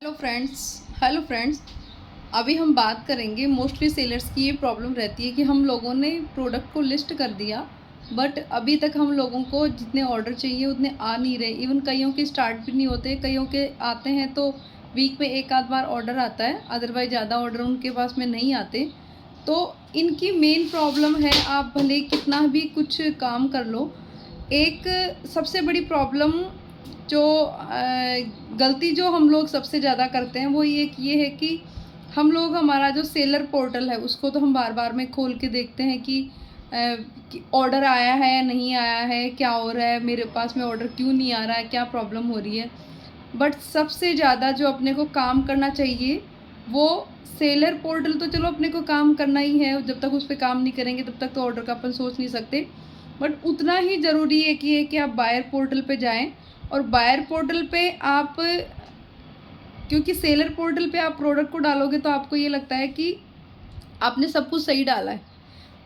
Hello friends. अभी हम बात करेंगे मोस्टली सेलर्स की ये प्रॉब्लम रहती है कि हम लोगों ने प्रोडक्ट को लिस्ट कर दिया, बट अभी तक हम लोगों को जितने ऑर्डर चाहिए उतने आ नहीं रहे। इवन कईयों के स्टार्ट भी नहीं होते, कईयों के आते हैं तो वीक में एक आध बार ऑर्डर आता है, अदरवाइज ज़्यादा ऑर्डर उनके पास में नहीं आते। तो इनकी मेन प्रॉब्लम है, आप भले कितना भी कुछ काम कर लो, एक सबसे बड़ी प्रॉब्लम जो गलती जो हम लोग सबसे ज़्यादा करते हैं वो ये है कि हम लोग हमारा जो सेलर पोर्टल है उसको तो हम बार बार में खोल के देखते हैं कि ऑर्डर आया है या नहीं आया है, क्या हो रहा है, मेरे पास में ऑर्डर क्यों नहीं आ रहा है, क्या प्रॉब्लम हो रही है। बट सबसे ज़्यादा जो अपने को काम करना चाहिए वो सेलर पोर्टल, तो चलो अपने को काम करना ही है, जब तक उस पर काम नहीं करेंगे तब तक तो ऑर्डर का अपन सोच नहीं सकते। बट उतना ही ज़रूरी है कि आप बायर पोर्टल पे जाएं, और बायर पोर्टल पे आप, क्योंकि सेलर पोर्टल पे आप प्रोडक्ट को डालोगे तो आपको ये लगता है कि आपने सब कुछ सही डाला है।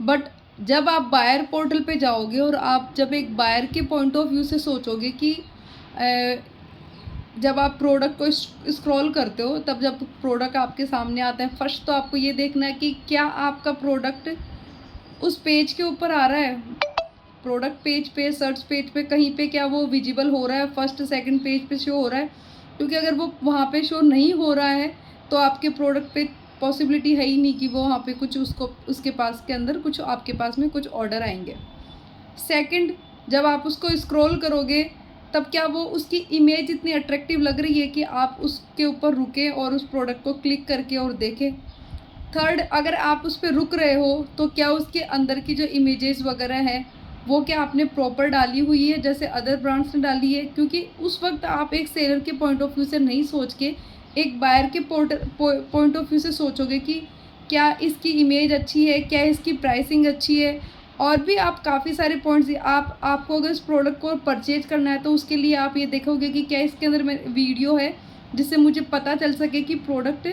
बट जब आप बायर पोर्टल पे जाओगे और आप जब एक बायर के पॉइंट ऑफ व्यू से सोचोगे कि जब आप प्रोडक्ट को स्क्रॉल करते हो, तब जब प्रोडक्ट आपके सामने आता है, फर्स्ट तो आपको ये देखना है कि क्या आपका प्रोडक्ट उस पेज के ऊपर आ रहा है, प्रोडक्ट पेज पे, सर्च पेज पे, कहीं पे क्या वो विजिबल हो रहा है, फर्स्ट सेकंड पेज पे शो हो रहा है। क्योंकि अगर वो वहाँ पे शो नहीं हो रहा है तो आपके प्रोडक्ट पे पॉसिबिलिटी है ही नहीं कि वो वहाँ पे कुछ उसको उसके पास के अंदर कुछ आपके पास में कुछ ऑर्डर आएंगे। सेकंड, जब आप उसको स्क्रॉल करोगे तब क्या वो उसकी इमेज इतनी अट्रैक्टिव लग रही है कि आप उसके ऊपर रुके और उस प्रोडक्ट को क्लिक करके और देखें। थर्ड, अगर आप उस पर रुक रहे हो तो क्या उसके अंदर की जो इमेजेस वगैरह है वो क्या आपने प्रॉपर डाली हुई है जैसे अदर ब्रांड्स ने डाली है। क्योंकि उस वक्त आप एक सेलर के पॉइंट ऑफ व्यू से नहीं सोच के एक बायर के पॉइंट ऑफ व्यू से सोचोगे कि क्या इसकी इमेज अच्छी है, क्या इसकी प्राइसिंग अच्छी है, और भी आप काफ़ी सारे पॉइंट्स। आपको अगर इस प्रोडक्ट को परचेज करना है तो उसके लिए आप ये देखोगे कि क्या इसके अंदर में वीडियो है जिससे मुझे पता चल सके कि प्रोडक्ट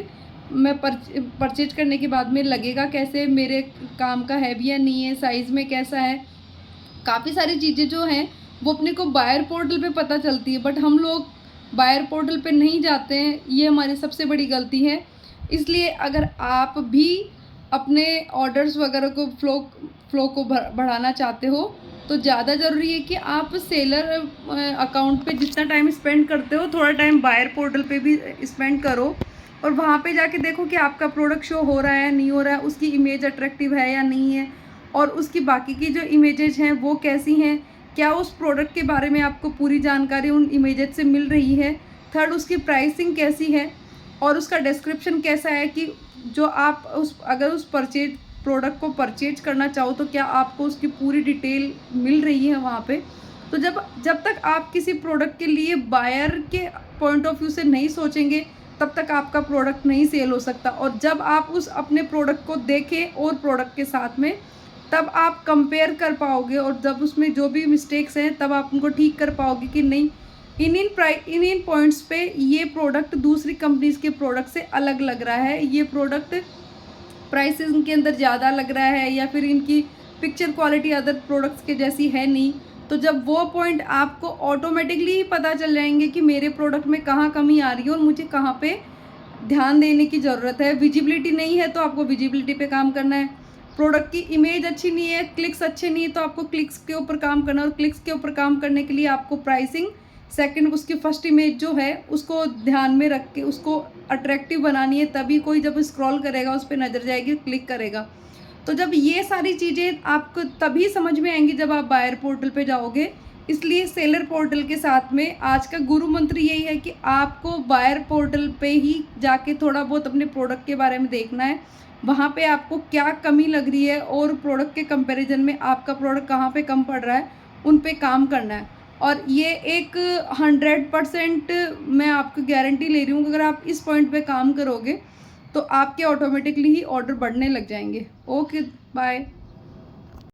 मैं परचेज करने के बाद में लगेगा कैसे, मेरे काम का है भी या नहीं है, साइज़ में कैसा है। काफ़ी सारी चीज़ें जो हैं वो अपने को बायर पोर्टल पे पता चलती है, बट हम लोग बायर पोर्टल पे नहीं जाते हैं, ये हमारी सबसे बड़ी गलती है। इसलिए अगर आप भी अपने ऑर्डर्स वगैरह को फ्लो को बढ़ाना चाहते हो तो ज़्यादा ज़रूरी है कि आप सेलर अकाउंट पे जितना टाइम स्पेंड करते हो थोड़ा टाइम बायर पोर्टल पे भी स्पेंड करो, और वहाँ पे जाके देखो कि आपका प्रोडक्ट शो हो रहा है नहीं हो रहा है, उसकी इमेज अट्रैक्टिव है या नहीं है, और उसकी बाकी की जो इमेजेज हैं वो कैसी हैं, क्या उस प्रोडक्ट के बारे में आपको पूरी जानकारी उन इमेजेज से मिल रही है। थर्ड, उसकी प्राइसिंग कैसी है और उसका डिस्क्रिप्शन कैसा है कि जो आप अगर उस प्रोडक्ट को परचेज करना चाहो तो क्या आपको उसकी पूरी डिटेल मिल रही है वहाँ पे। तो जब तक आप किसी प्रोडक्ट के लिए बायर के पॉइंट ऑफ व्यू से नहीं सोचेंगे तब तक आपका प्रोडक्ट नहीं सेल हो सकता। और जब आप उस अपने प्रोडक्ट को देखें और प्रोडक्ट के साथ में, तब आप कंपेयर कर पाओगे, और जब उसमें जो भी मिस्टेक्स हैं तब आप उनको ठीक कर पाओगे कि नहीं, इन पॉइंट्स पे ये प्रोडक्ट दूसरी कंपनीज के प्रोडक्ट से अलग लग रहा है, ये प्रोडक्ट प्राइसेस इनके अंदर ज़्यादा लग रहा है, या फिर इनकी पिक्चर क्वालिटी अदर प्रोडक्ट्स के जैसी है नहीं। तो जब वो पॉइंट आपको ऑटोमेटिकली ही पता चल जाएंगे कि मेरे प्रोडक्ट में कहाँ कमी आ रही है और मुझे कहाँ पे ध्यान देने की ज़रूरत है। विजिबिलिटी नहीं है तो आपको विजिबिलिटी पे काम करना है, प्रोडक्ट की इमेज अच्छी नहीं है, क्लिक्स अच्छे नहीं है तो आपको क्लिक्स के ऊपर काम करना है, और क्लिक्स के ऊपर काम करने के लिए आपको प्राइसिंग, सेकंड उसकी फर्स्ट इमेज जो है उसको ध्यान में रख के उसको अट्रैक्टिव बनानी है, तभी कोई जब स्क्रॉल करेगा उस पर नज़र जाएगी, क्लिक करेगा। तो जब ये सारी चीज़ें आपको तभी समझ में आएंगी जब आप बायर पोर्टल पे जाओगे। इसलिए सेलर पोर्टल के साथ में आज का गुरु मंत्र यही है कि आपको बायर पोर्टल पे ही जाके थोड़ा बहुत अपने प्रोडक्ट के बारे में देखना है, वहाँ पे आपको क्या कमी लग रही है और प्रोडक्ट के कंपैरिजन में आपका प्रोडक्ट कहाँ पे कम पड़ रहा है, उन पे काम करना है। और ये एक 100% मैं आपको गारंटी ले रही हूँ, अगर आप इस पॉइंट पे काम करोगे तो आपके ऑटोमेटिकली ही ऑर्डर बढ़ने लग जाएंगे। Okay, bye.